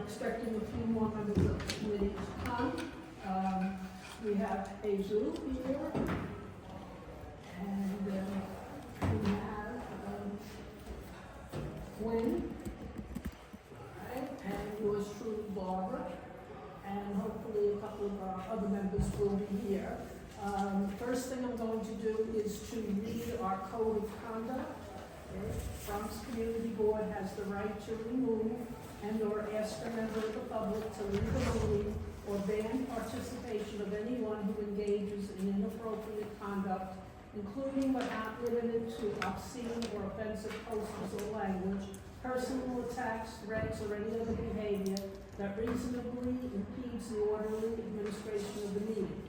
expecting a few more members of the committee to come. We have Jesus here, and we have Gwen, right, and yours truly, Barbara, and hopefully a couple of our other members will be here. First thing I'm going to do is to read our code of conduct. Bronx Community Board has the right to remove and/or ask a member of the public to leave the meeting or ban participation of anyone who engages in inappropriate conduct, including but not limited to obscene or offensive posters or language, personal attacks, threats, or any other behavior that reasonably impedes the orderly administration of the meeting.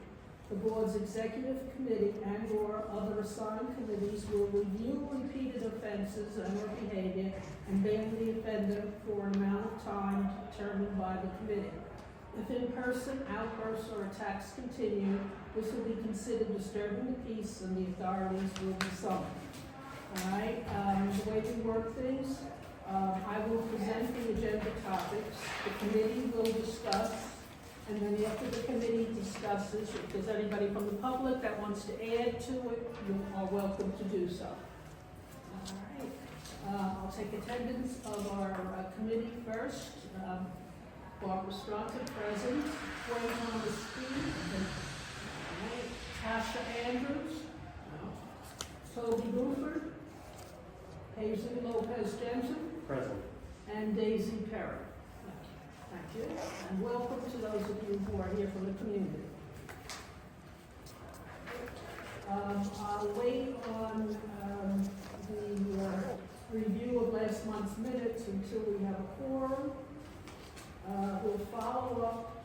The board's executive committee and/or other assigned committees will review repeated offenses and/or behavior and ban the offender for an amount of time determined by the committee. If in-person outbursts or attacks continue, this will be considered disturbing the peace and the authorities will be summoned. All right, the way we work things, I will present the agenda topics. The committee will discuss. And then after the committee discusses, if there's anybody from the public that wants to add to it, you are welcome to do so. All right. I'll take attendance of our committee first. Barbara Strata, present. Wayne on the street. All right. Tasha Andrews. No. Toby Buford. Jesus Lopez Jensen. Present. And Daisy Perry. Thank you, and welcome to those of you who are here from the community. I'll wait on the review of last month's minutes until we have a quorum. We'll follow up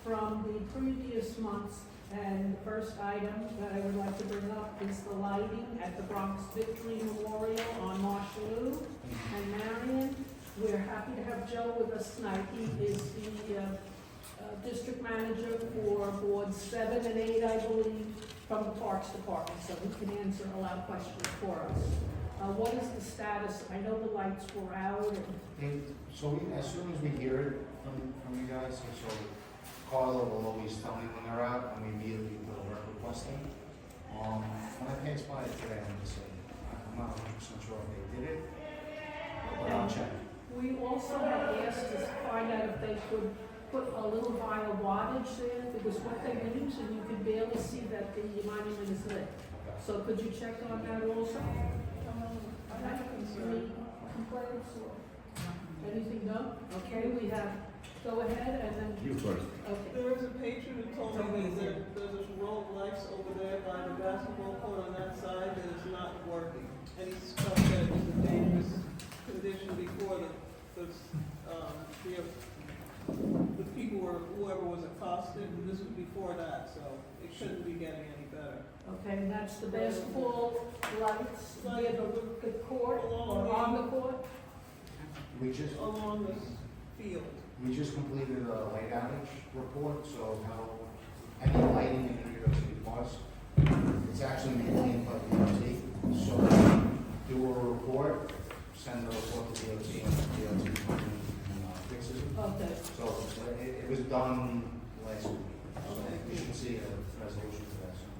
from the previous months, and the first item that I would like to bring up is the lighting at the Bronx Victory Memorial on Marshalloo and Marion. We're happy to have Joe with us tonight. He is the district manager for boards 7 and 8, I believe, from the Parks Department, so he can answer a lot of questions for us. What is the status? I know the lights were out. So as soon as we hear it from you guys, so Carla will always tell me when they're out, and we immediately put a work request in. When I passed by it today, I'm gonna say, I'm not 100% sure if they did it, but I'll check. We also had asked to find out if they could put a little higher wattage there, because what they use, and you can barely see that the monument is lit. So could you check on that also? Any complaints or anything done? Okay, we have, go ahead and then. You first. Okay. There was a patron who told me that there's a row of lights over there by the basketball court on that side that is not working. And he felt that it was a dangerous condition before the people were, whoever was accosted, and this was before that, so it shouldn't be getting any better. Okay, and that's the basketball lights near the court or Along on the court? Along this field. We just completed a light outage report, so how any lighting in New York City was, it's actually maintained by the DOT. So do a report, send the report to DOT, and the DOT comes in and fixes it. Okay. So it was done last week. So Okay. we should see a resolution to that soon.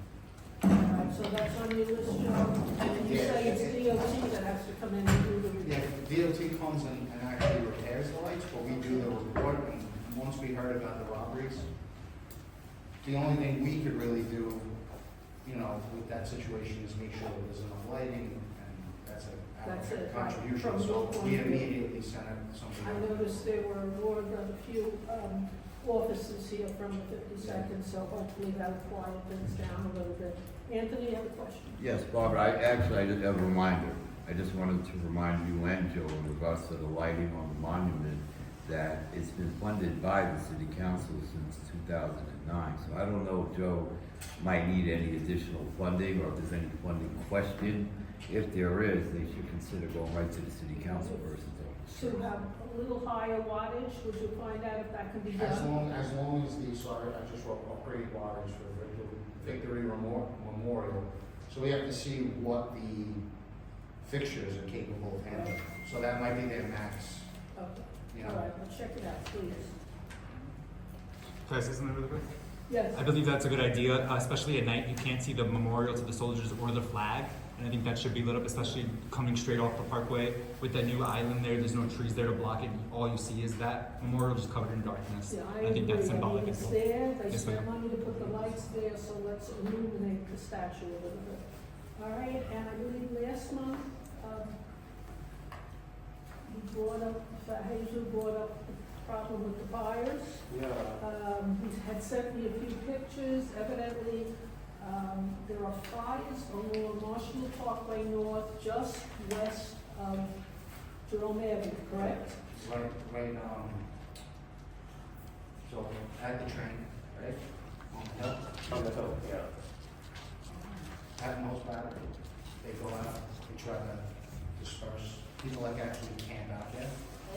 All right, so that's on your list, Joe? And you say it's DOT that has to come in and do the review? Yeah, DOT comes and actually repairs the lights, but we do the report, and once we heard about the robberies, the only thing we could really do, with that situation is make sure there's enough lighting, and that's a contribution. From your So point we of view. immediately sent out something. I noticed there were more than a few offices here from the 52nd, so hopefully that'll quiet things down a little bit. Anthony, you have a question? Yes, Barbara, I just have a reminder. I just wanted to remind you and Joe in regards to the lighting on the monument that it's been funded by the city council since 2009. So I don't know if Joe might need any additional funding or if there's any funding question. If there is, they should consider going right to the city council versus To have a little higher wattage, would you find out if that can be As done? long as I just wrote upgrade wattage for Victory Memorial. So we have to see what the fixtures are capable of handling. So that might be their max. Okay. you All know. right, well, check it out, please. Can I say something really quick? Yes. I believe that's a good idea, especially at night. You can't see the memorial to the soldiers or the flag, and I think that should be lit up, especially coming straight off the Parkway with that new island there. There's no trees there to block it. All you see is that memorial just covered in darkness. Yeah, I I think agree. that's I mean, symbolic it's as well. there, they Yes, spent ma'am. money to put the lights there, so let's illuminate the statue a little bit. All right, and I believe last month, you brought up, Jesus brought up the problem with the fires. Yeah. He had sent me a few pictures, evidently, there are fires along Marshall Parkway North, just west of Jerome Avenue, correct? Right, so at the train, right? On the hill, yeah. At most battery, they go out, they try to disperse, people like actually camp out there.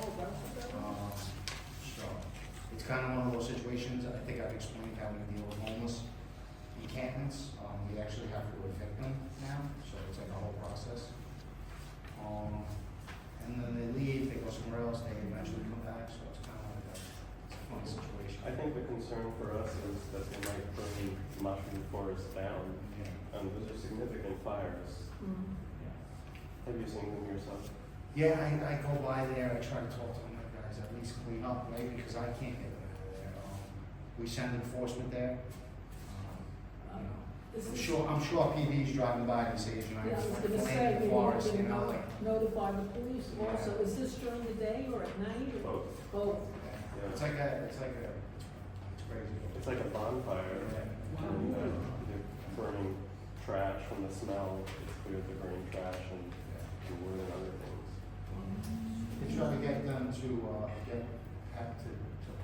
Oh, that's what So, it's kind of one of those situations, I think I've explained how we deal with homeless encampments. We actually have to evict them now, so it's like a whole process. And then they leave, they go somewhere else, they eventually come back, so it's kind of like it's a funny situation. I think the concern for us is that they might burn mushroom forest down, Yeah. those are significant fires. Mm. Have you seen them yourself? Yeah, I go by there, I try to talk to them, like, guys, at least clean up, right, because I can't get them out of there. We send enforcement there. You know, I'm sure PB's driving by and sees, you know, Yeah, I was like, gonna land say, in the we forest, need you to know, like. notify the police also. Yeah. Is this during the day or at night or Both. both? Yeah. It's crazy. It's like a bonfire, Yeah. and they're burning trash from the smell. It's clear they're burning trash and wood and other things. They try to get them to, have to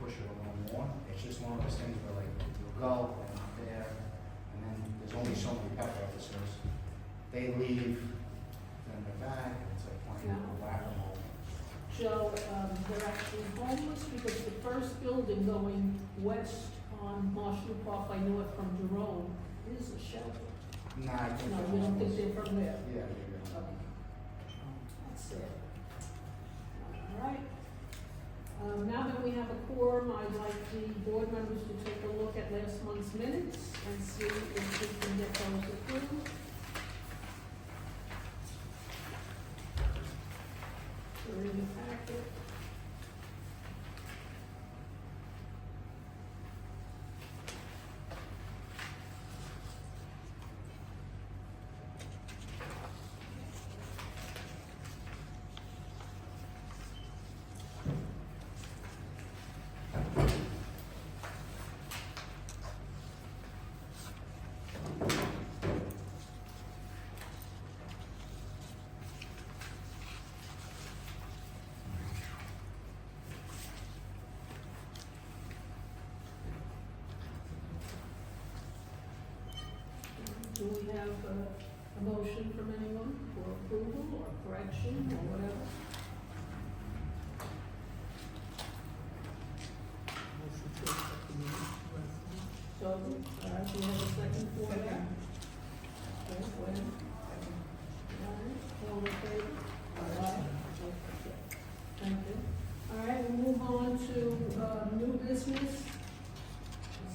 push it a little more. It's just one of those things where like, you'll go, they're not there, and then there's only so many pepper officers. They leave, then they're back, and it's like playing whack-a-mole. Joe, they're actually homeless because the first building going west on Marshall Parkway North from Jerome is a shelter. Nah, I think No, they're you don't think homeless. they're from there? Yeah, yeah. Okay. That's it. All right. Now that we have a quorum, I'd like the board members to take a look at last month's minutes and see if we can get those approved. They're in the packet. Do we have a motion from anyone for approval or correction or whatever? So, do we have a second for that? Okay, Gwen? All right, all in favor? All right. Okay. Thank you. All right, we'll move on to, new business,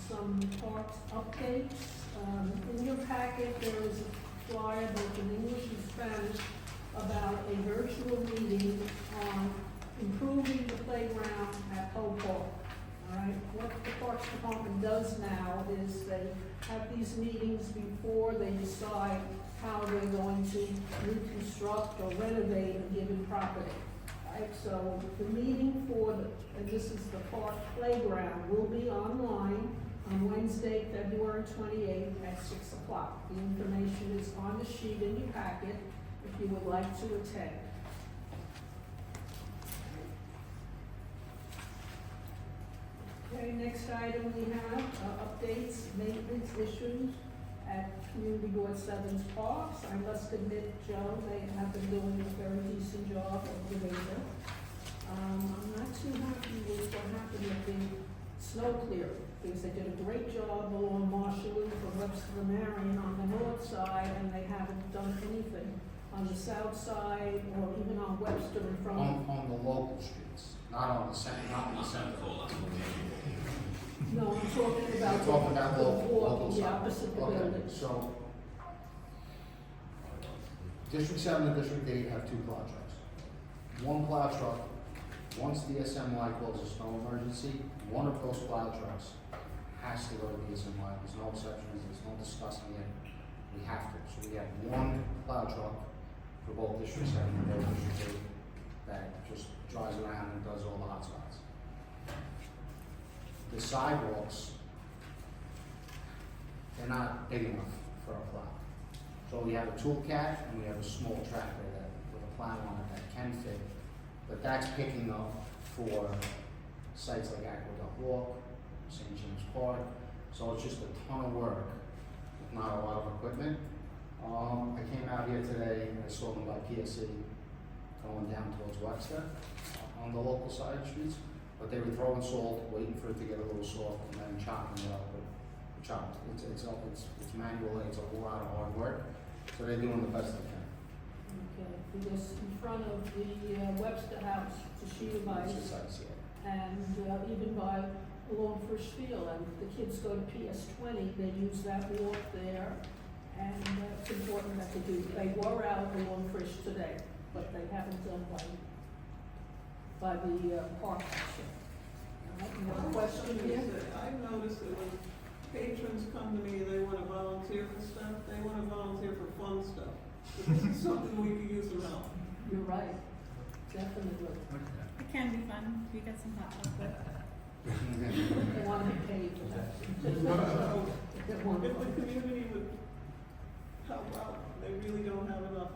some parks updates. In your packet, there is a flyer both in English and Spanish about a virtual meeting on improving the playground at Poe Park. All right, what the Parks Department does now is they have these meetings before they decide how they're going to reconstruct or renovate a given property. Right, so the meeting for the, and this is the park playground, will be online on Wednesday, February 28th at 6 o'clock. The information is on the sheet in your packet if you would like to attend. Okay, next item we have, updates, maintenance issues at Community Board 7's parks. I must admit, Joe, they have been doing a very decent job of the winter. I'm not too happy with what happened with the snow clearing, because they did a great job along Marshall Loop from Webster to Marion on the north side, and they haven't done anything on the south side or even on Webster in front of. On the local streets. not on the center, not in the center. No, I'm talking about. We're talking about the local walk, the side. opposite the Okay, building. so, District 7 and District 8 have two plow trucks. One plow truck, once DSMY calls a snow emergency, one of those plow trucks has to go to DSMY. There's no exceptions, there's no discussing it. We have to. So we have one plow truck for both District 7 and District 8 that just drives around and does all the hot spots. The sidewalks, they're not big enough for a plow. So we have a tool cat and we have a small tractor that, with a plow on it that can fit, but that's picking up for sites like Aqueduct Walk, St. James Park, so it's just a ton of work with not a lot of equipment. I came out here today and I saw them by PSC going down towards Webster on the local side streets, but they were throwing salt, waiting for it to get a little soft, and then chopping it up with chopped. It's manual, it's a lot of hard work, so they're doing the best they can. Okay, because in front of the Webster House, it's a sheet of It's ice, just like, yeah. and even by along First Field, and the kids go to PS20, they use that walk there, and it's important that they do. They were out along First today, but they haven't done by the park section. All right, you have a question here? I've noticed that when patrons come to me, they wanna volunteer for stuff, they wanna volunteer for fun stuff. This is something we could use some help. You're right, definitely. It can be fun. We get some hot chocolate. They want to be paid for that. So, They if want the to- community would help out, they really don't have enough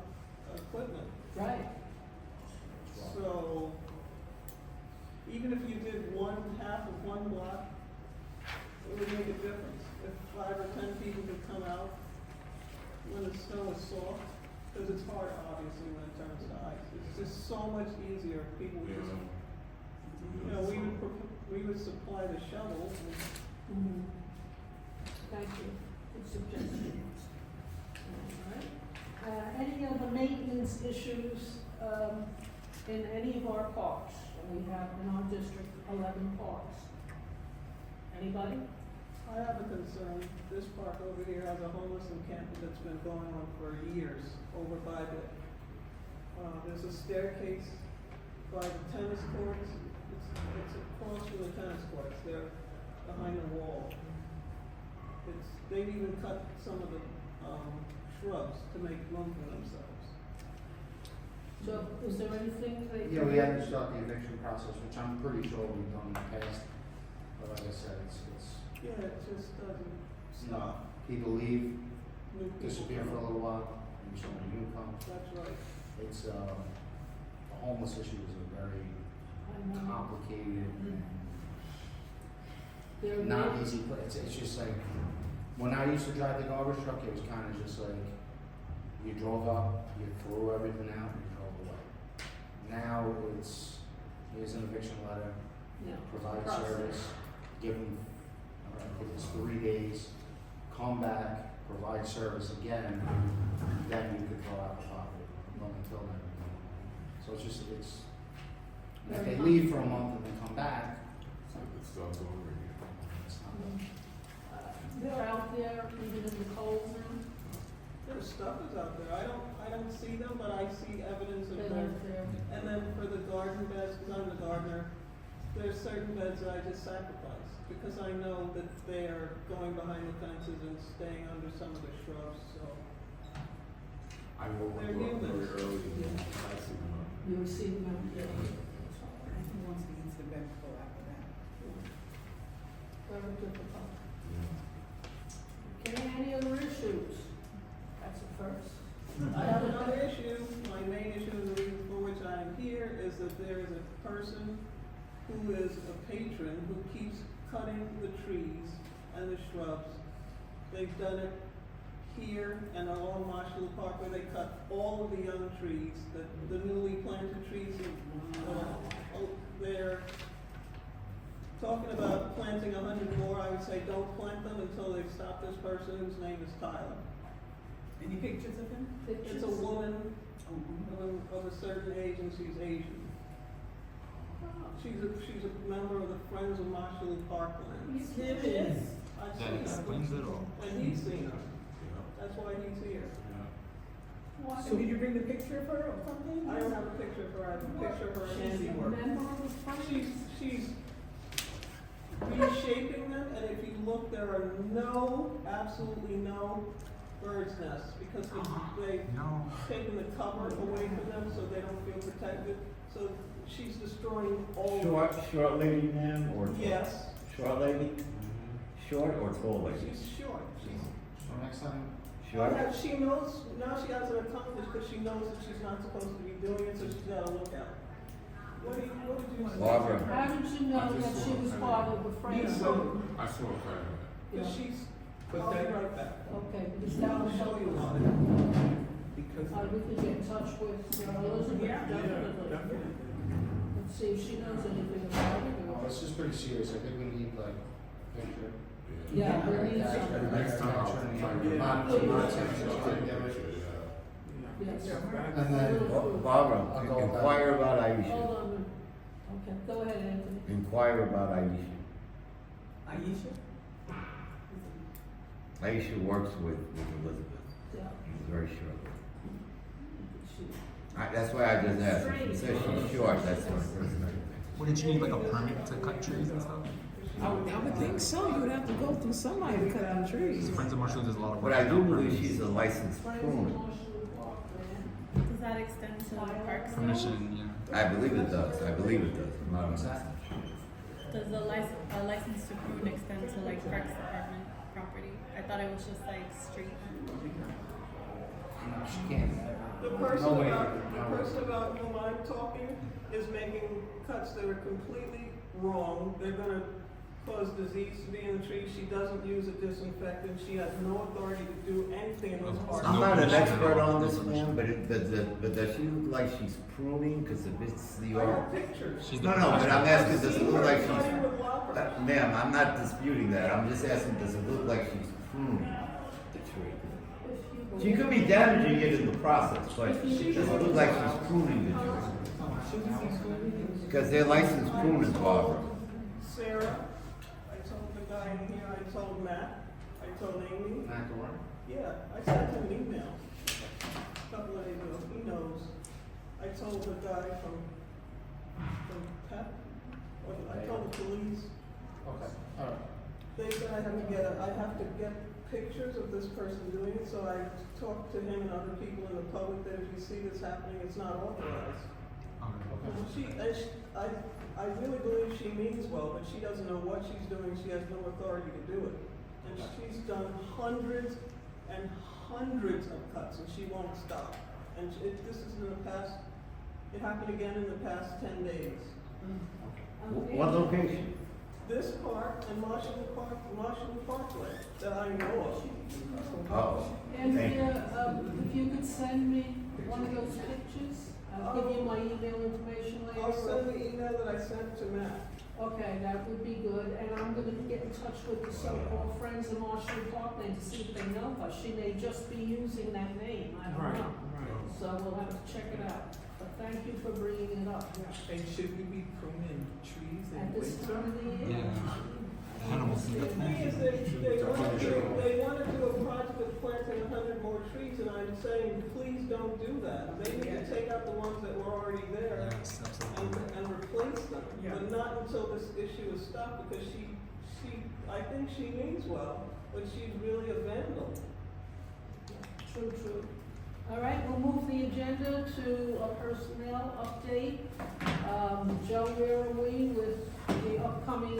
equipment. Right, So, even if you did half of one block, it would make a difference. If 5 or 10 people could come out when the snow is soft, because it's hard obviously when it turns to ice. It's just so much easier if people would just, you know, we would supply the shovels and mhm. Thank you, good suggestions. All right. Any other maintenance issues, in any of our parks? We have in our district 11 parks. Anybody? I have a concern. This park over here has a homeless encampment that's been going on for years over by there's a staircase by the tennis courts. It's across from the tennis courts. They're behind the wall. They've even cut some of the shrubs to make room for themselves. So is there anything that? Yeah, we had to start the eviction process, which I'm pretty sure we've done in the past, but like I said, it's, Yeah, it just doesn't you know, stop. people leave, New people disappear for a come. little while, and somebody new comes. That's right. It's, the homeless issue is a very I know. complicated and There not may- easy place. It's just like, when I used to drive the garbage truck, it was kind of just like, you drove up, you threw everything out, and you drove away. Now here's an eviction letter, Yeah. provide Process. service, give them, I think it's 3 days, come back, provide service again, then you could throw out the property, but until then. So it's just, if they leave for a month and then come back, it's not. They're out there, even in the cold room, Their stuff is out there. I don't see them, but I see evidence of they're their. out there. And then for the garden beds, because I'm the gardener, there's certain beds that I just sacrifice, because I know that they are going behind the fences and staying under some of the shrubs, so. I woke They're up very humans. early Yeah. and I see them up. You receive them, yeah. He wants to use the bed for after that. Very difficult. Okay, any other issues? That's a first. I have another issue. My main issue and the reason for which I am here is that there is a person who is a patron who keeps cutting the trees and the shrubs. They've done it here and along Marshall Park where they cut all of the young trees, the newly planted trees. They're talking about planting 100 more. I would say don't plant them until they stop this person whose name is Tyler. Any pictures of him? It's a woman of a certain age and she's Asian. She's a member of the Friends of Marshall Parkland. You It kidding? is. I've That seen her. explains it all. And he's seen her. Yeah. That's why he's here. Why? So did you bring the picture of her or something? I don't have a picture of her, I have a picture of her She's a handiwork. member of the Friends? She's reshaping them, and if you look, there are absolutely no bird's nests, because they've No. taken the cover away from them, so they don't feel protected. So she's destroying all. Short lady, ma'am, or? Yes, Short lady? Short or tall lady? she's short. So next time, Short? She knows, now she has an accomplice, because she knows that she's not supposed to be doing it, so she's gotta look out. What did you say? Barbara. How did you know that she was part of the Friends? So, I saw a photo. because she's, I'll be right back. Okay, because that I'll will show show you you. on it. Because. We could get in touch with Elizabeth, definitely. Let's see if she knows anything about it. no, this is pretty serious, I think we need like a picture. Yeah, we need Next some. time I'll try and find it. Not tempted to do it. Yes. And then, Barbara, I'll go back. inquire about Aisha. Hold on. Okay, go ahead, Anthony. Inquire about Aisha. Aisha? Aisha works with Elizabeth. Yeah. She's very short. She- That's why I just asked. If she says she's short, that's my first thing. What did you need, like a permit to cut trees and stuff? I would think so, you would have to go through somebody to cut down trees. Friends of Marshall does a lot of work. But I do without believe permits. she's a licensed Friends of pruner. Marshall Park, Does that extend to the parks? though? Permission, yeah. I believe it does. I believe it does. I'm not what's honest. that? Does the license to prune extend to like parks department property? I thought it was just like street. No, she can't. The No person way. about whom I'm talking is making cuts that are completely wrong. They're gonna cause disease to be in the tree. She doesn't use a disinfectant. She has no authority to do anything in those parts. I'm not an expert on this, man, but does she look like she's pruning? Because if it's the I have pictures. She's No, the no, but I'm asking, does it I've look like seen her cutting she's? with loppers. Ma'am, I'm not disputing that. I'm just asking, does it look like she's pruning the tree? She could be damaging it in the process, but does it look like she's pruning the tree? Because they're licensed pruners, Barbara. Sarah, I told the guy in here, I told Matt, I told Amy. Matt Dorn? Yeah, I sent him an email a couple of days ago, he knows. I told the guy from PEP, or I told the police, Okay, alright. they said I have to get pictures of this person doing it, so I talked to him and other people in the public that if you see this happening, it's not authorized. I really believe she means well, but she doesn't know what she's doing, she has no authority to do it. And she's done hundreds and hundreds of cuts, and she won't stop. And this is in the past, it happened again in the past 10 days. What location? This park and Marshall Parkway that I know of. Oh, And thank you. if you could send me one of those pictures, I'll give you my email information later. I'll send the email that I sent to Matt. Okay, that would be good, and I'm gonna get in touch with the so-called Friends of Marshall Parkland to see if they know her. She may just be using that name, I don't know. So we'll have to check it out. But thank you for bringing it up. And should we be pruning trees At this time of the year. Yeah. Animals. The thing is, they want to do a project of planting 100 more trees, and I'm saying, please don't do that. They need to take out the ones that were already there Yes, absolutely. and replace them. Yeah. But not until this issue is stopped, because I think she means well, but she's really a vandal. True, true. All right, we'll move the agenda to a personnel update. Joe, where are we with the upcoming,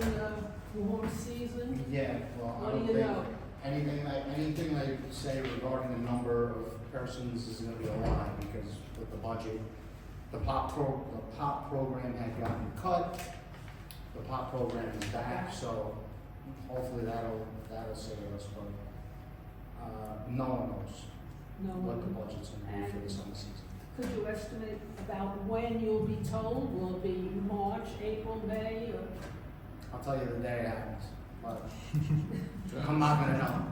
warm season? Yeah, well, I What don't do you think know? anything I say regarding the number of persons is gonna be a lie, because with the budget, the pop program had gotten cut, the pop program is back, so hopefully that'll save us, but, no one knows No what the one. budget's gonna be for the summer season. Could you estimate about when you'll be told? Will it be March, April, May, or? I'll tell you the day it happens, but I'm not gonna know.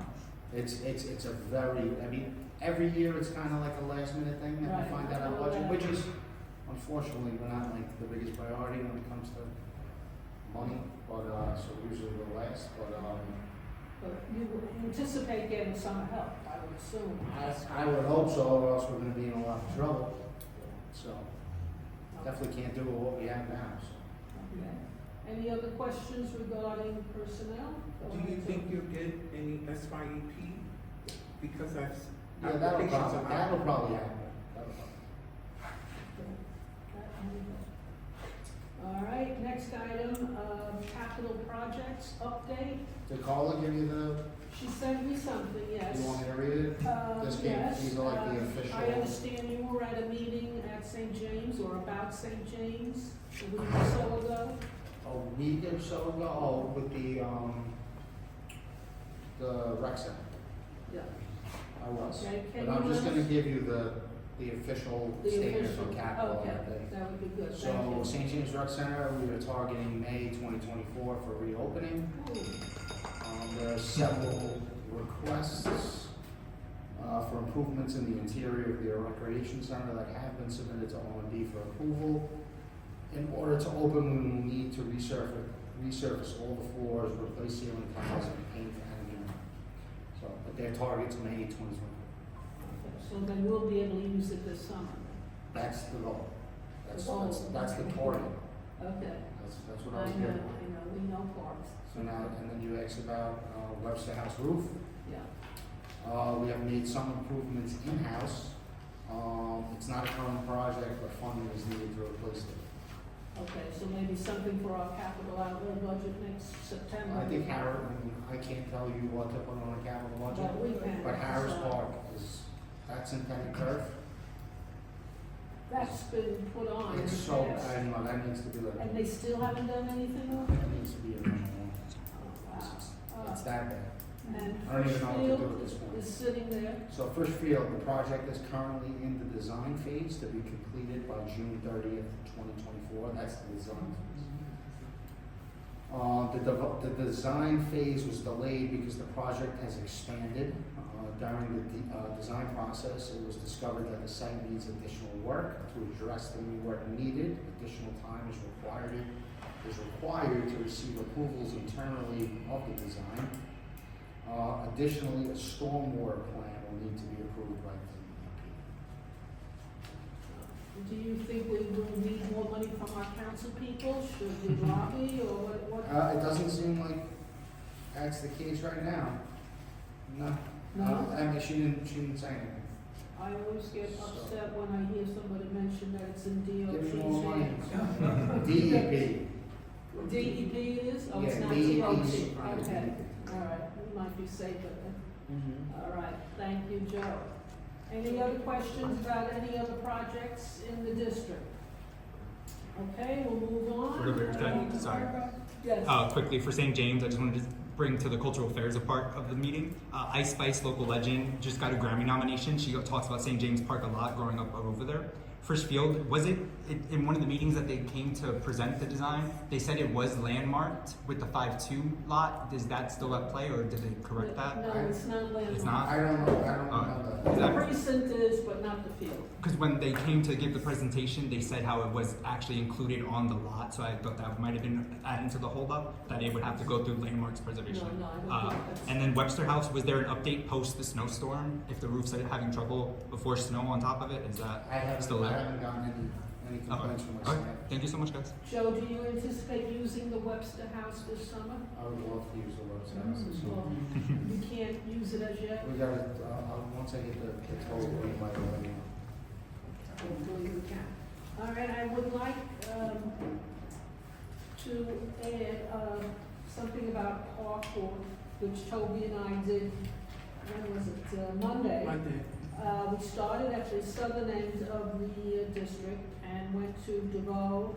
It's a very, I mean, every year it's kinda like a last minute thing that Right, we find out our I know budget, that. which is unfortunately, we're not like the biggest priority when it comes to money, but, so usually we're last, but, But you anticipate getting some help, I would assume. I would hope so, or else we're gonna be in a lot of trouble. So, definitely can't do what we have now, so. Okay. Any other questions regarding personnel? Do you think you'll get any SYEP? Because that's. Yeah, that'll probably happen. That'll probably happen. All right, next item, capital projects update. Did Carla give you the, She sent me something, yes. you want me to read it? This came, Yes, these are like the official. I understand you were at a meeting at St. James or about St. James a week or so ago. A week or so ago, with the rec center. Yeah. I was. Okay, can But I'm you just let gonna us- give you the official The statement official, from capital okay, that day. that would be good, thank So, you. St. James Rec Center, we are targeting May 2024 for reopening. There are several requests for improvements in the interior of the recreation center that have been submitted to O&D for approval. In order to open, we will need to resurface all the floors, replace ceiling tiles, and paint and so, but their target's May 2024. So then we'll be able to use it this summer. That's the goal. That's Oh. the target. Okay. That's what I I was know, getting. we know parks. So now, and then you asked about Webster House roof. Yeah. We have made some improvements in-house. It's not a current project, but funding is needed to replace it. Okay, so maybe something for our capital outlay budget next September. I think I can't tell you what to put on a capital budget, But we can. but Harris so Park that's in Penny Turf. That's been put on in the It's so, past. I know, that needs to be like, And they still haven't done anything with it? that needs to be a number one. Oh, wow. It's that bad. And I don't even know what to do Field at this point. is sitting there. So First Field, the project is currently in the design phase to be completed by June 30th, 2024. That's the design phase. The design phase was delayed because the project has expanded. During the design process, it was discovered that the site needs additional work. To address the new work needed, additional time is required to receive approvals internally of the design. Additionally, a stormwater plan will need to be approved by the DEP. Do you think we will need more money from our council people? Should we lobby or what? It doesn't seem like that's the case right now. No. No? I mean, she didn't say anything. I always get upset when I hear somebody mention that it's in DOT's Give me more money. hands. DEP. DEP it is? Oh, it's Yeah, not DEP DOT. is Okay, fine. all right, we might be safer then. All right, thank you, Joe. Any other questions about any other projects in the district? Okay, we'll move on. Wait a minute, Jen, sorry. Yes. Quickly for St. James, I just wanted to bring to the cultural affairs part of the meeting. Ice Spice, local legend, just got a Grammy nomination. She talks about St. James Park a lot growing up over there. First Field, was it in one of the meetings that they came to present the design? They said it was landmarked with the 5-2 lot. Is that still at play, or did they correct that? No, it's not landmark. It's not? I don't know Is The that- precinct is, but not the field. Because when they came to give the presentation, they said how it was actually included on the lot, so I thought that might have been adding to the holdup, that it would have to go through landmarks preservation. No, I don't think that's. And then Webster House, was there an update post the snowstorm? If the roof started having trouble before snow on top of it, is that still I there? haven't gotten any Okay. complaints from my All right. staff. Thank you so much, guys. Joe, do you anticipate using the Webster House this summer? I would love to use the website. So Well, you can't use it as yet? we got it, once I get the total green light, I'll let you know. Hopefully we can. All right, I would like to add something about parkour, which Toby and I did, when was it, Monday? We started at the southern end of the district and went to DeVoe,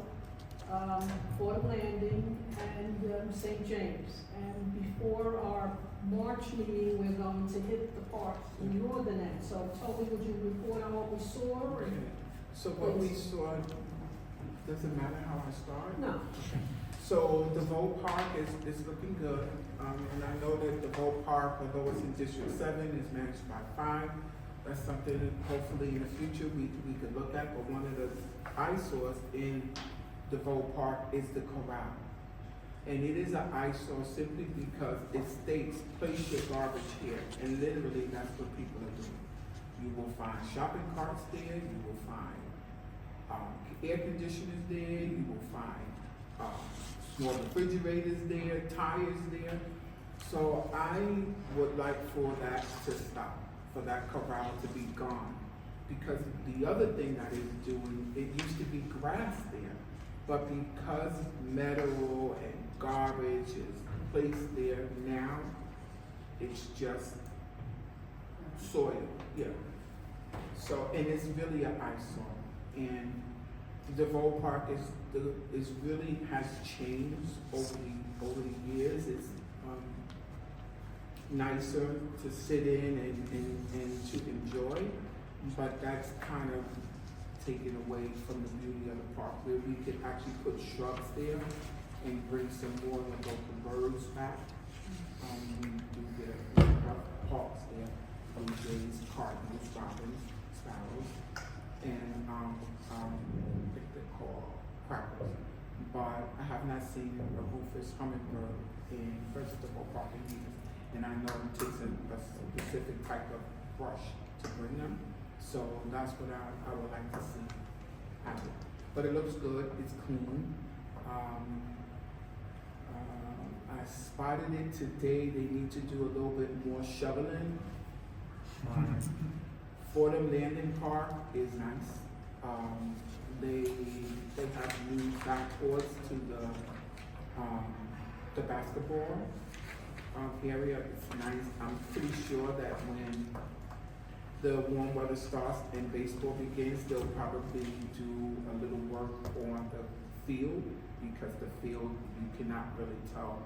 Fort Landing, and St. James. And before our March meeting, we're going to hit the parks in the northern end. So Toby, would you report on what we saw? Okay. So what we saw, does it matter how I start? No. So DeVoe Park is looking good, and I know that DeVoe Park, although it's in District 7, is managed by 5. that's something that hopefully in the future we could look at, but one of the eyesores in DeVoe Park is the corral. And it is an eyesore simply because it states, place your garbage here, and literally that's what people are doing. You will find shopping carts there, you will find, air conditioners there, you will find, small refrigerators there, tires there. So I would like for that to stop, for that corral to be gone. Because the other thing that it's doing, it used to be grass there, but because metal and garbage is placed there now, it's just soil, yeah. So, and it's really an eyesore. And DeVoe Park is really has changed over the years. It's nicer to sit in and to enjoy, but that's kind of taken away from the beauty of the park, where we could actually put shrubs there and bring some more of the local birds back. We do get hawks there, blue jays, cardinals, robins, sparrows, and I think they're called crackers. But I have not seen a rufous hummingbird in Vegetable Park in years. And I know it takes a specific type of brush to bring them. So that's what I would like to see happen. But it looks good, it's clean. I spotted it today, they need to do a little bit more shoveling. Fordham Landing Park is nice. They have new backboards to the basketball area. It's nice. I'm pretty sure that when the warm weather starts and baseball begins, they'll probably do a little work on the field, because the field, you cannot really tell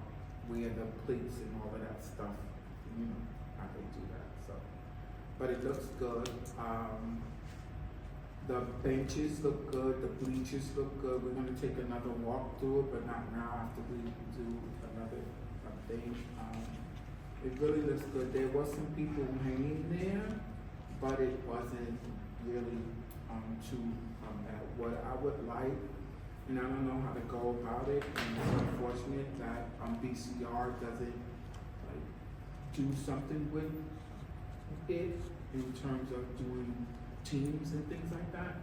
where the plates and all of that stuff, you know, how they do that, so. But it looks good. The benches look good, the bleachers look good. We're gonna take another walk through it, but not now, after we do another thing. It really looks good. There was some people hanging there, but it wasn't really too bad. What I would like, and I don't know how to go about it, and it's unfortunate that BCR doesn't like do something with it in terms of doing teams and things like that.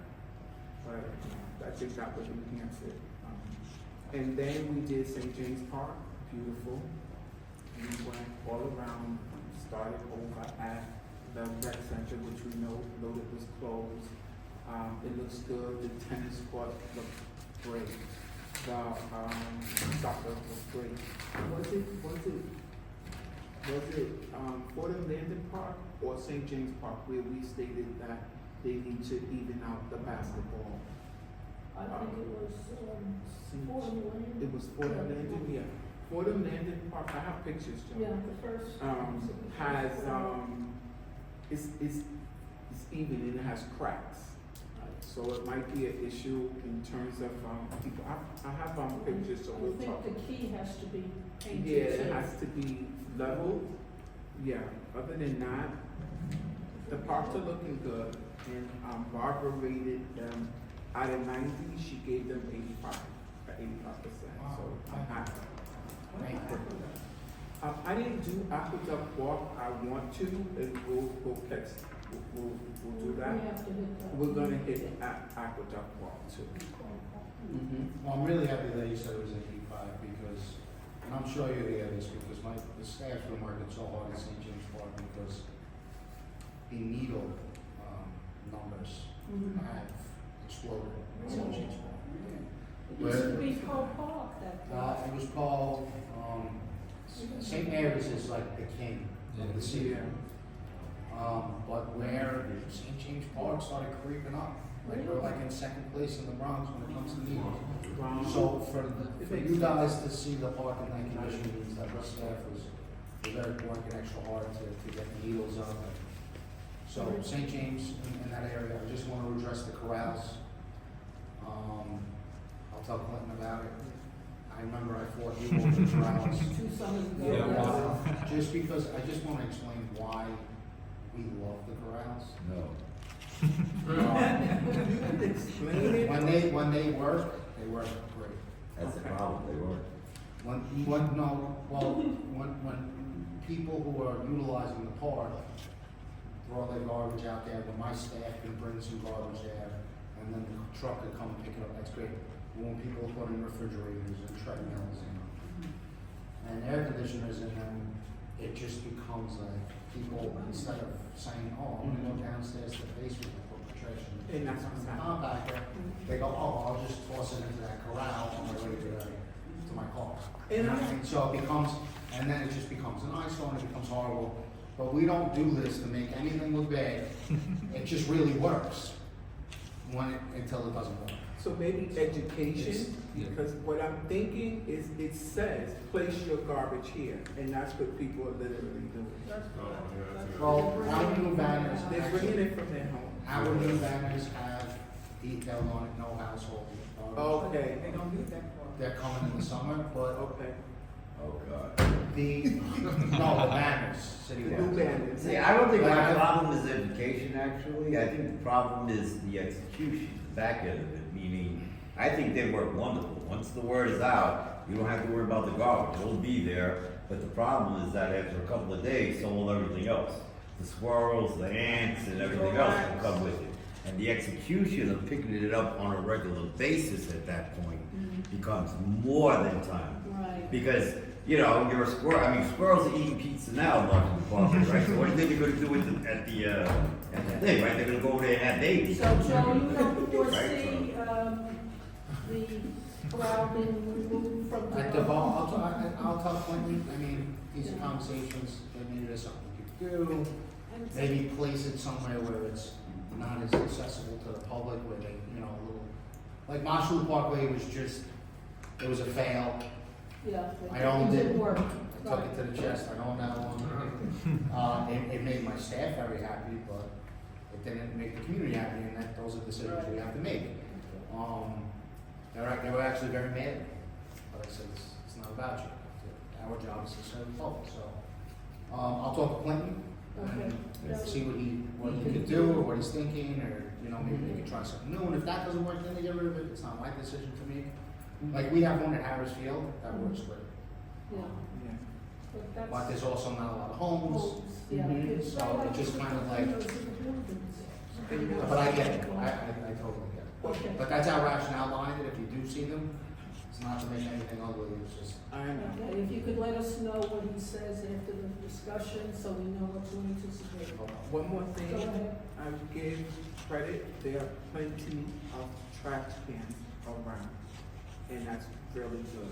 But I think that would enhance it. And then we did St. James Park, beautiful. We went all around, started over at the rec center, which we know it was closed. It looks good. The tennis court looks great. The soccer was great. Was it Fordham Landing Park or St. James Park where we stated that they need to even out the basketball? I think it was, Fordham Landing. It was Fordham Landing, yeah. Fordham Landing Park, I have pictures, Joe. Yeah, the first. Has, it's even and it has cracks. So it might be an issue in terms of, people, I have, pictures, so we'll talk. I think the key has to be painted. Yeah, it has to be leveled, yeah, other than that, the parks are looking good, and, Barbara rated them, out of 90, she gave them 85%, so I'm happy. I didn't do Aqueduct Walk, I want to, and we'll do that. We have to hit that. We're gonna hit Aqueduct Walk too. Well, I'm really happy that you said it was at 85 because, and I'm sure you hear this because the staff's been working so hard at St. James Park because the needle numbers have exploded at St. James Park. It used to be called Park that day. It was called, St. Mary's is like the king of the city. But where St. James Park started creeping up, like we're like in second place in the Bronx when it comes to needles. So for you guys to see the park in that condition means that our staff was very working extra hard to get the needles up. So St. James in that area, I just want to address the corrals. I'll tell Clinton about it. I remember I fought you over the corrals. 2 summers ago. Yeah, wow. Just because, I just want to explain why we love the corrals. No. You can explain it. When they work great. That's the problem, they weren't. When people who are utilizing the park throw their garbage out there, when my staff can bring some garbage there, and then the truck could come and pick it up, that's great. When people put in refrigerators and treadmills and air conditioners in them, it just becomes like people, instead of saying, oh, I'm gonna go downstairs to the basement and put the trash in And that's what's the happening. compactor, they go, oh, I'll just toss it into that corral on my way to my car. And so it becomes, and then it just becomes an eyesore and it becomes horrible. But we don't do this to make anything look bad. It just really works until it doesn't work. So maybe education, Yeah. because what I'm thinking is it says, place your garbage here, and that's what people are literally doing. That's Oh, fine. yeah, that's That's it. Well, our new banners, They're bringing it from their home. our new banners have detail on it, no household garbage. Okay, They don't need that far. They're coming in the summer, but okay. Oh, God. the banners, city The new banners. See, I don't think But my I- problem is education, actually. I think the problem is the execution, the back end of it, meaning, I think they work wonderful. Once the word is out, you don't have to worry about the garbage, it'll be there. But the problem is that after a couple of days, so will everything else. The squirrels, the ants, and everything else will come with it. And the execution of picking it up on a regular basis at that point becomes more than time. Right. Because, you know, you're a squirrel, I mean, squirrels are eating pizza now in Washington Park, right? So what do you think they're gonna do with the, at the thing, right? They're gonna go over there and have babies. So Joe, you don't foresee, Right. the crowd being removed from the. At the bar, I'll tell Quentin, I mean, these are conversations, that maybe there's something we could do. And- Maybe place it somewhere where it's not as accessible to the public, where they, you know, a little, like Marshall Parkway was just, it was a fail. Yeah. I owned it it. didn't work. I took it to the chest, I own that one. It made my staff very happy, but it didn't make the community happy, and those are decisions we have to make. They were actually very mad, but I said, it's not about you. Our job is to serve the public, so. I'll talk to Clinton Okay. and see what he could do, or what he's thinking, or, you know, maybe they could try something new, and if that doesn't work, then they get rid of it, it's not my decision to make. Like, we have one at Harris Field, that works great. Yeah, Yeah. but that's. But there's also not a lot of homes, Yeah. Mhm. It's So not it just kind of like- windows in the buildings. but I get it, I totally get it. Okay. But that's our rationale behind it, if you do see them, it's not to make anything ugly, it's just, I know. Okay, if you could let us know what he says after the discussion, so we know what to anticipate. One more thing. Go ahead. I would give credit, there are plenty of trash cans around, and that's really good,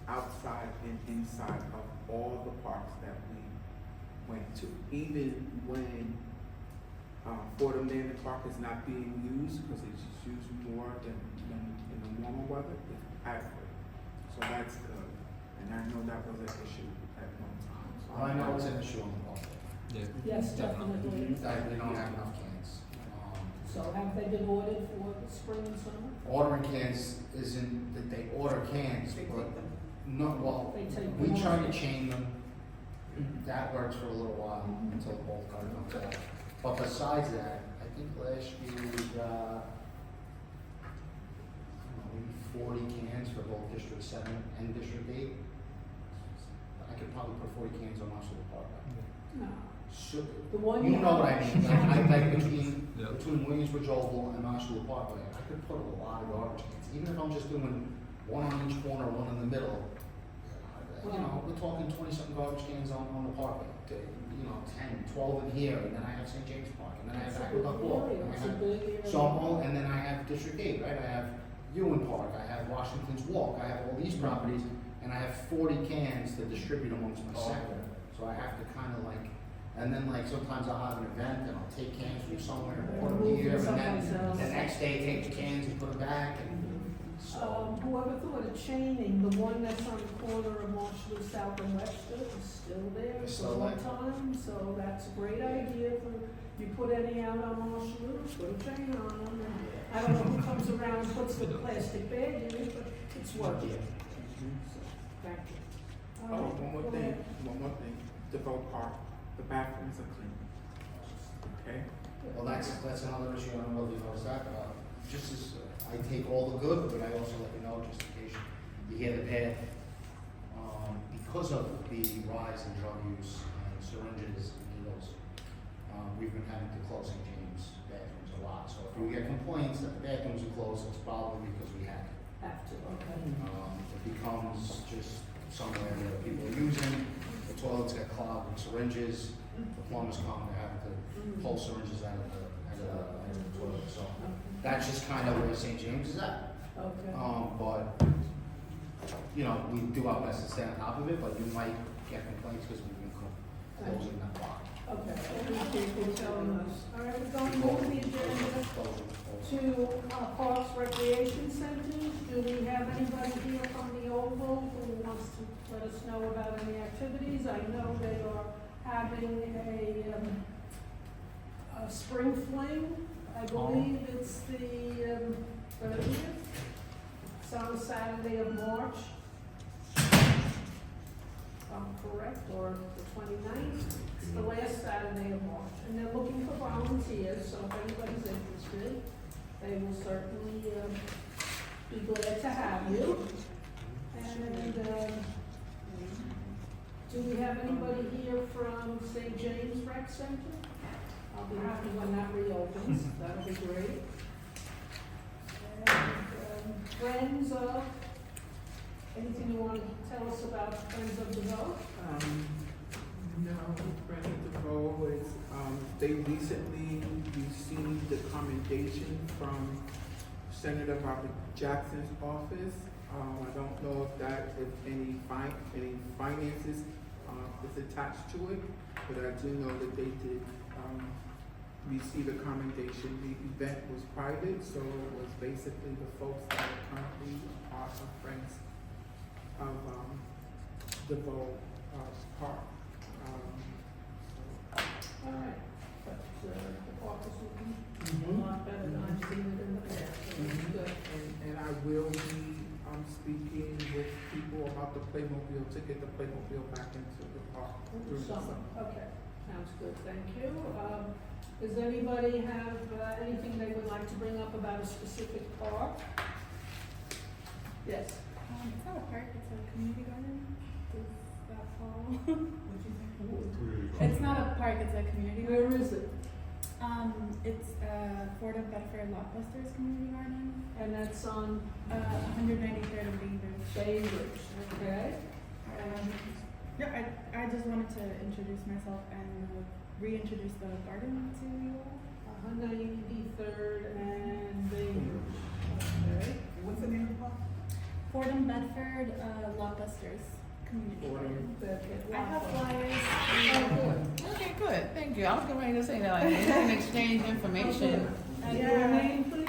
outside and inside of all the parks that we went to. Even when, Fort Amanda Park is not being used, because it's used more than in the warmer weather, it's adequate. So that's good, and I know that was an issue at one time, so. I know it's an issue on the public. Yeah. Yes, definitely. That we don't have enough cans. So have they been ordered for the spring and summer? Ordering cans isn't that they order cans, but no, well, They take we them try on. to chain them. That works for a little while until the bulk car comes out. But besides that, I think last year we got, I don't know, maybe 40 cans for both District 7 and District 8. I could probably put 40 cans on Marshall Park. No. So, The one you know what I mean, like Yeah. between Williamsbridge Oval and Marshall Parkway, I could put a lot of garbage cans, even if I'm just doing one on each corner, one in the middle. You know, we're talking 20-something garbage cans on the parkway, you know, 10, 12 in here, and then I have St. James Park, and then I have It's a big Aqueduct Walk, area, and I it's a have big area. Softball, and then I have District 8, right? I have Ewan Park, I have Washington's Walk, I have all these properties, and I have 40 cans to distribute amongst my sector. So I have to kind of like, and then like sometimes I'll have an event and I'll take cans from somewhere and put them Move here, them and then someplace else. the next day take the cans and put them back, and so. Whoever thought of chaining, the one that's on the corner of Marshall, South and Webster is still there It's for still a long there. time, so that's a great idea for, you put any out on Marshall, put a chain on them, and I don't know who comes around and puts the plastic bag in it, but it's working. So, thank you. All Oh, right, one more go thing, ahead. DeVoe Park, the bathrooms are clean. Okay, Well, that's another issue, I don't know if you noticed that, just as, I take all the good, but I also let you know, just in case you hear the bad. Because of the rise in drug use and syringes and needles, we've been having to close St. James bathrooms a lot. So if we get complaints that the bathrooms are closed, it's probably because we have to. Have to, okay. It becomes just somewhere that people are using, the toilets get clogged with syringes, the plumbers come, they have to pull syringes out of the toilet, so that's just kind of where St. James is at. Okay. But, you know, we do our best to stay on top of it, but you might get complaints because we've been closing that block. Okay, appreciate you telling us. All right, we're going to move the agenda to Parks Recreation Centers. Do we have anybody here from the Oval who wants to let us know about any activities? I know they are having a spring fling. I believe it's the 30th. It's on Saturday of March. If I'm correct, or the 29th. It's the last Saturday of March. And they're looking for volunteers, so if anybody's interested, they will certainly be glad to have you. And do we have anybody here from St. James Rec Center? I'll be happy when that reopens. That'll be great. And Friends of, anything you want to tell us about Friends of the Vote? no, Friends of the Vote is, they recently received the commendation from Senator Robert Jackson's office. I don't know if any finances, is attached to it, but I do know that they did, receive a commendation. The event was private, so it was basically the folks that are currently part of Friends of, the Vote, Park. All right, but the park is looking a lot better than I've seen it in the past, so it's good. And I will be, speaking with people about the Playmobil to get the Playmobil back into the park during the Summer, summer. okay, sounds good, thank you. Does anybody have anything they would like to bring up about a specific park? Yes. It's not a park, it's a community garden. Does that fall? It's not a park, it's a community garden. Where is it? It's Fordham Bedford Blockbusters Community Garden. And that's on 193rd and Bainbridge. Bainbridge, okay? Yeah, I just wanted to introduce myself and reintroduce the garden to you all. 193rd and Bainbridge, okay? What's the name of the park? Fordham Bedford Blockbusters Community Garden. Bedford. I have flyers. Okay, good, thank you. I was getting ready to say that, like, we can exchange information. And Yeah. your name, please?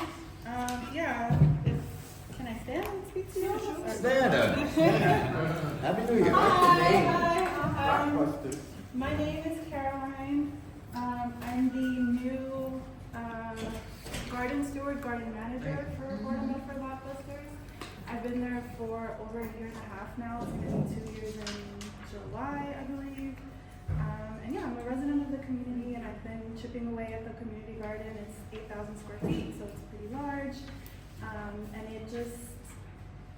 Yeah, can I stand and speak to you? Or- Stand up. Happy New Year. Hi. Blockbusters. My name is Caroline. I'm the new garden steward, garden manager for Fordham Bedford Blockbusters. I've been there for over a year and a half now. It's been 2 years in July, I believe. And yeah, I'm a resident of the community, and I've been chipping away at the community garden. It's 8,000 square feet, so it's pretty large. And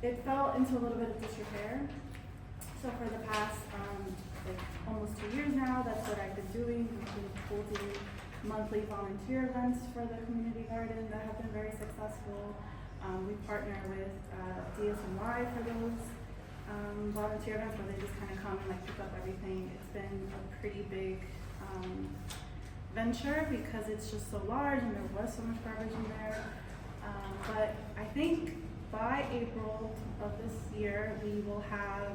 it fell into a little bit of disrepair. So for the past like almost 2 years now, that's what I've been doing. I've been holding monthly volunteer events for the community garden that have been very successful. We partner with DSNY for those volunteer events where they just kind of come and like pick up everything. It's been a pretty big venture because it's just so large and there was so much garbage in there. But I think by April of this year, we will have,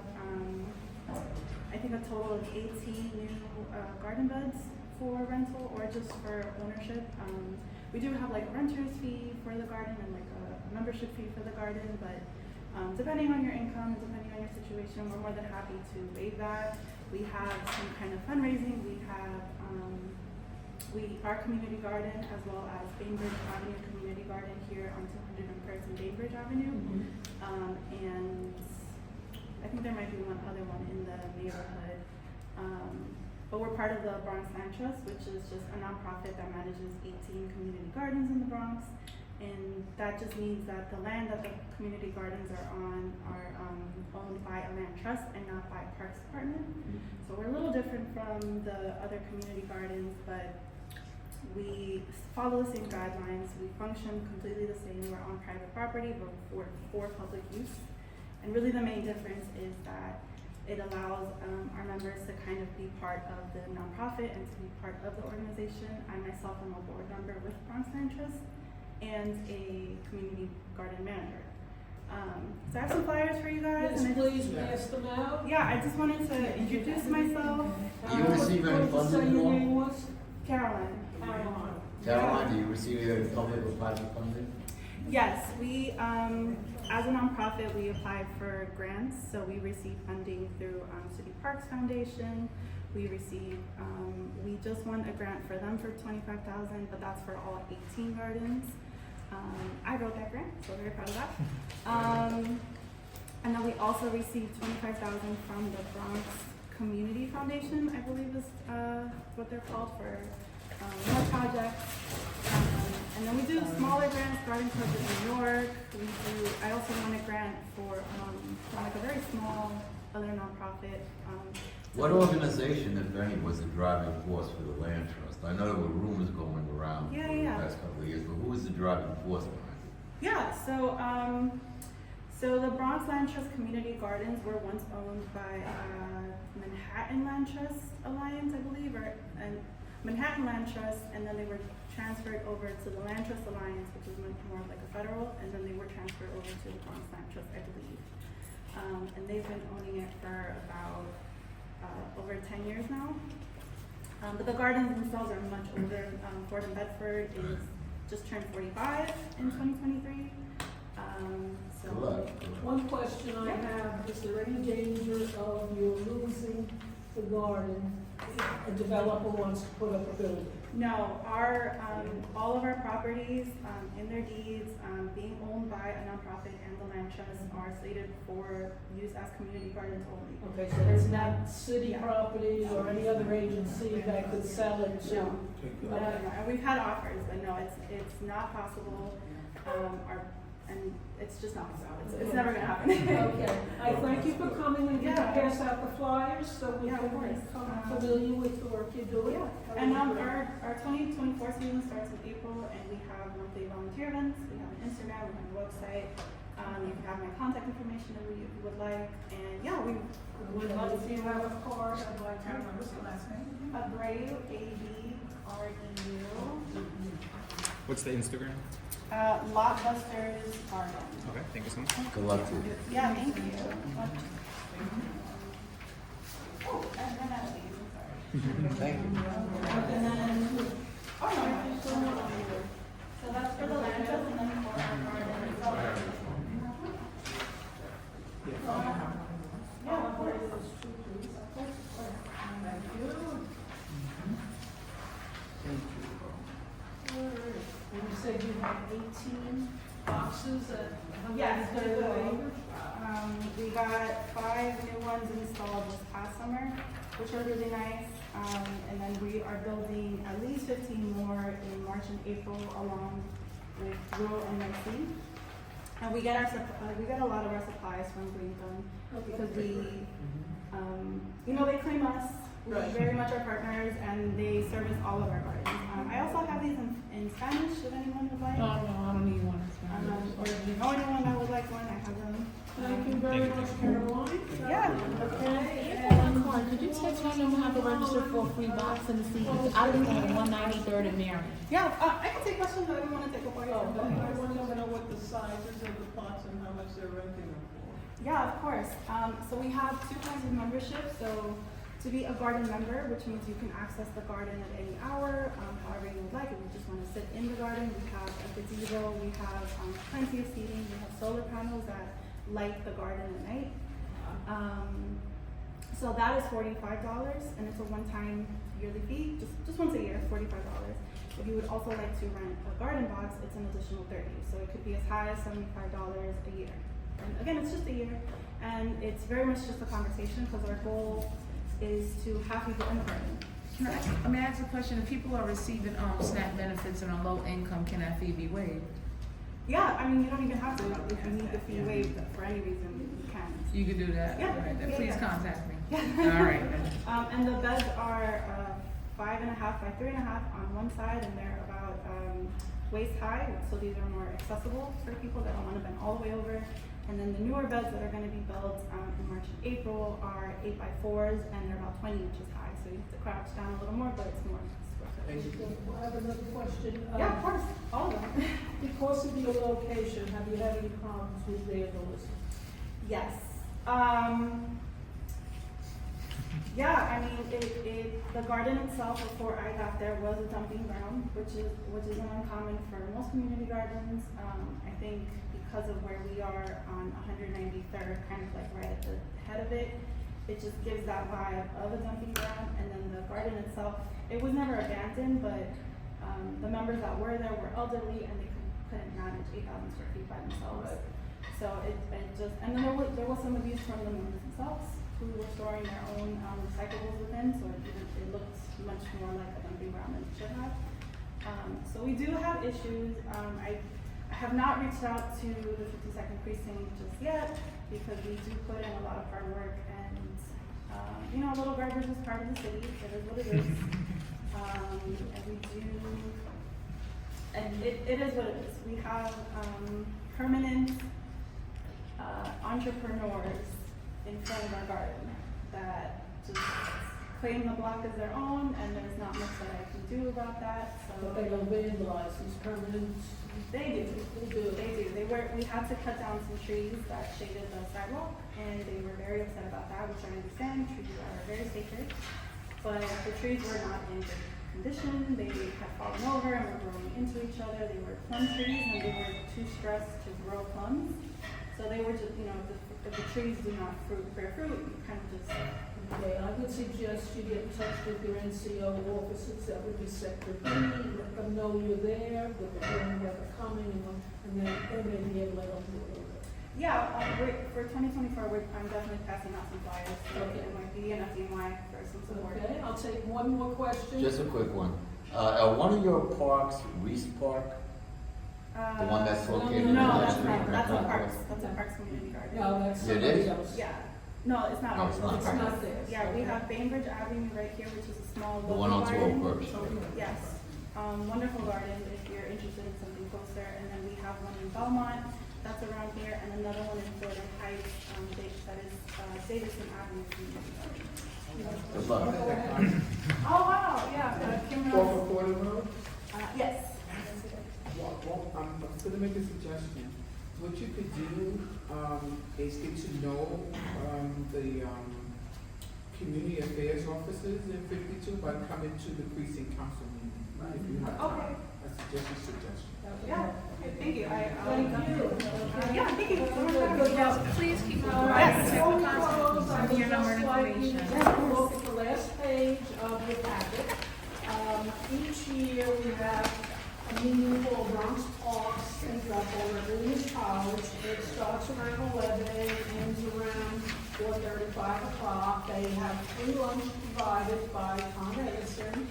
I think a total of 18 new garden beds for rental or just for ownership. We do have like a renter's fee for the garden and like a membership fee for the garden, but depending on your income and depending on your situation, we're more than happy to waive that. We have some kind of fundraising. We have our community garden as well as Bainbridge Avenue Community Garden here on 201st and Bainbridge Avenue. And I think there might be one other one in the neighborhood. but we're part of the Bronx Land Trust, which is just a nonprofit that manages 18 community gardens in the Bronx. And that just means that the land that the community gardens are on are owned by a land trust and not by Parks Department. So we're a little different from the other community gardens, but we follow the same guidelines. We function completely the same. We're on private property, but we're for public use. And really the main difference is that it allows our members to kind of be part of the nonprofit and to be part of the organization. I myself am a board member with Bronx Land Trust and a community garden manager. So I have some flyers for you guys. Yes, and I please just, pass them out. yeah, I just wanted to introduce myself. Do you receive any What did you say funding your at all? name was? Caroline. Caroline. Caroline, do you receive either public or private funding? Yes, we, as a nonprofit, we applied for grants, so we received funding through City Parks Foundation. We received, we just won a grant for them for $25,000, but that's for all 18 gardens. I wrote that grant, so very proud of that. And then we also received $25,000 from the Bronx Community Foundation, I believe is what they're called, for more projects. And then we do smaller grants, Garden Club in New York. I also won a grant for like a very small other nonprofit. What organization, if any, was the driving force for the land trust? I know there were rumors going around Yeah, for yeah. the past couple of years, but who was the driving force behind it? Yeah, so the Bronx Land Trust Community Gardens were once owned by Manhattan Land Trust Alliance, I believe, and Manhattan Land Trust, and then they were transferred over to the Land Trust Alliance, which is much more like a federal, and then they were transferred over to the Bronx Land Trust, I believe. And they've been owning it for about over 10 years now. But the gardens themselves are much older. Fort and Bedford is just turned 45 in 2023. So Good luck. One question I have, is there any danger of you losing the garden if a developer wants to put up a building? no, our all of our properties in their deeds, being owned by a nonprofit and the land trust, are slated for use as community gardens only. Okay, so there's not city Yeah. properties or any other agency that could sell it to? No. No, and we've had offers, but no, it's not possible. And it's just not possible. It's never gonna happen. Okay, I thank you for coming and Yeah. pass out the flyers so we Yeah, of can course. become familiar with the work you're doing. Yeah, and our 2024 season starts in April, and we have monthly volunteer events. We have an Instagram, we have a website. You can have my contact information if you would like. And yeah, we would love If you to have a card, I'd like to remember the last name. Abreu, ABREU, What's the Instagram? Lotbusters Garden. Okay, thank you so much. Good luck to you. Yeah, thank you. Oh, and then that'll be, sorry. Thank you. And then, oh no, so that's for the land trust and then for our garden itself. Yeah, of course. Thank you. Thank you. And you said you had 18 boxes at Yes, $130 there an will. We got 5 new ones installed this past summer, which are really nice. And then we are building at least 15 more in March and April, along with Rural NYC. And we get a lot of our supplies from Green Thumb because we, they claim us. We're very much our partners, and they service all of our gardens. I also have these in Spanish, if anyone would like. No, I don't need one. Or if you know anyone that would like one, I have them. Thank you very much, Caroline. Yeah. Could you text my number how to register for a free box in the seat? I live on 193rd and Marion. Yeah, I can take questions. I don't want to take up all your I time. want to know what the sizes of the plots and how much they're renting them for. Yeah, of course. So we have 2 kinds of membership. So to be a garden member, which means you can access the garden at any hour, however you would like. If you just want to sit in the garden, we have a gazebo, we have plenty of seating, we have solar panels that light the garden at night. So that is $45, and it's a one-time yearly fee, just once a year, $45. If you would also like to rent a garden box, it's an additional $30. So it could be as high as $75 a year. And again, it's just a year, and it's very much just a conversation because our goal is to have people in the garden. Let me ask a question. If people are receiving SNAP benefits and are low income, can that fee be waived? Yeah, I mean, you don't even have to, if you need the fee waived for any reason, you can. You can do that? Yeah. All right, then Yeah, please yeah. contact me. Yeah. All right, then. And the beds are 5.5 by 3.5 on one side, and they're about waist high, so these are more accessible for people that don't want to bend all the way over. And then the newer beds that are going to be built in March and April are 8 by 4s, and they're about 20 inches high, so you have to crouch down a little more, but it's more. Thank you. I have another question. Yeah, of course, all of them. Because of your location, have you had any problems with vandalism? Yes. Yeah, I mean, the garden itself before I got there was a dumping ground, which is uncommon for most community gardens. I think because of where we are on 193rd, kind of like right at the head of it, it just gives that vibe of a dumping ground. And then the garden itself, it was never abandoned, but the members that were there were elderly and they couldn't manage 8,000 square feet by themselves. So it just, and then there was some abuse from the members themselves who were storing their own recyclables within, so it looked much more like a dumping ground than it should have. So we do have issues. I have not reached out to the 52nd precinct just yet because we do put in a lot of hard work, and you know, little garbage is part of the city. It is what it is. And we do, and it is what it is. We have permanent entrepreneurs in front of our garden that just claim the block as their own, and there's not much that I can do about that. So But they don't vandalize these permanent. they do. We had to cut down some trees that shaded the sidewalk, and they were very upset about that, which I understand. Trees are very sacred, but the trees were not in good condition. They had fallen over and were growing into each other. They were plum trees, and they were too stressed to grow plums. So they were just, you know, if the trees do not bear fruit, you kind of just. Okay, I would suggest you get in touch with your NCO officers, that would be Sector B, let them know you're there, with the warning that they're coming, and then they may be able to help you a little bit. Yeah, for 2024, I'm definitely passing out some flyers to NYPD and FDNY for some support. Okay, I'll take one more question. Just a quick one. Are one of your parks Reese Park? The one that's located in No, the that's street? not, that's a Parks, community garden. No, that's It somebody is? else. Yeah, no, it's not. No, it's not. It's not theirs. Yeah, we have Bainbridge Avenue right here, which is a small The local one on garden. 201st. Yes, wonderful garden if you're interested in something closer. And then we have one in Belmont, that's around here, and another one in Jordan Heights, that is Davidson Avenue Community Garden. Good luck. Oh, wow, yeah, Kim Off Rose. of Porter Road? Yes. Well, I'm gonna make a suggestion. What you could do, is get to know, the, community affairs officers in 52 by coming to the precinct council meeting, if you have time. Okay. That's just a suggestion. Yeah, okay, thank you. Thank you. Yeah, thank you. Please keep it Yes. Before we close, I would Your number just and like you information. to look at the last page of your packet. Each year we have a meeting called Bronx Parks Central at Williams College. It starts around 11, ends around 4:30, 5 o'clock. They have free lunch provided by Con Edison,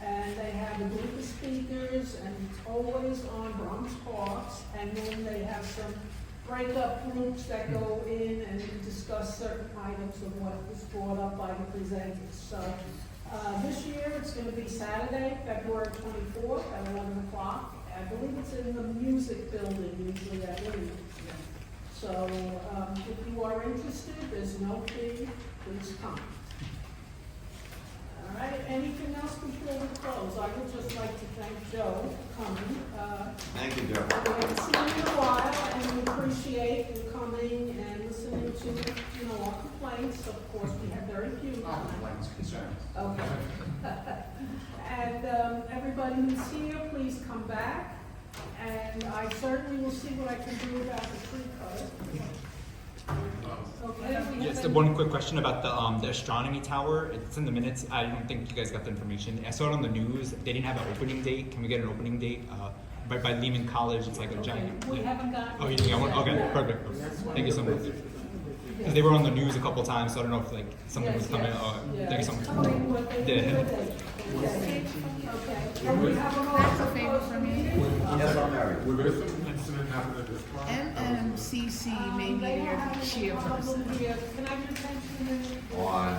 and they have a group of speakers, and it's always on Bronx Parks. And then they have some break-up groups that go in and discuss certain items of what was brought up by the presenters. So this year, it's going to be Saturday, February 24th at 11 o'clock. I believe it's in the music building, usually at Williams. So if you are interested, there's no fee, please come. All right, anything else before we close? I would just like to thank Joe for coming. Thank you, Joe. We haven't seen you in a while, and we appreciate you coming and listening to, you know, our complaints. Of course, we have very few. Not complaints, concerns. Okay. And everybody who's here, please come back. And I certainly will see what I can do about the tree cutter. Okay? Just one quick question about the astronomy tower. It's in the minutes. I don't think you guys got the information. I saw it on the news. They didn't have an opening date. Can we get an opening date? By Lehman College, it's like a giant. We haven't gotten. Oh, you think I want? Okay, perfect. And that's one Thank you of so the much. places- because they were on the news a couple times, so I don't know if like something was coming, there's something. Yeah. Okay. And we have a That's a motion. favor for me. Yes, I'm married. Will there some incident happen at this park? MMCC may be your chairperson. Can I just mention? On,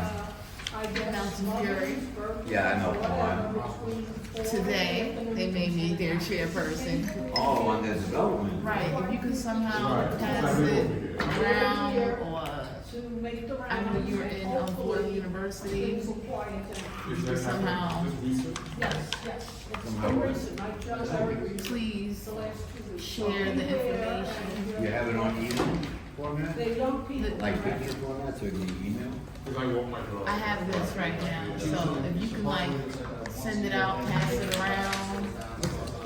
I guess. Mountain Fury. Yeah, I know. Today, they may be their chairperson. oh, on the development. Right, if you could somehow Right. pass it around, or To make the I know you're in Boyle University. Is that Somehow. happening this week? Yes, yes. It's Somehow. been recent. I just, very recent. Please The last 2 weeks. share the information. You have it on email format? They don't people. Like picture format, so you can email? Because I walk my dog. I have this right now, so if you can like send it out, pass it around,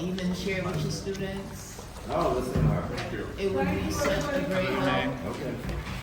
even share it with your students, Oh, listen, all right. Thank you. it would be such a great help. Okay.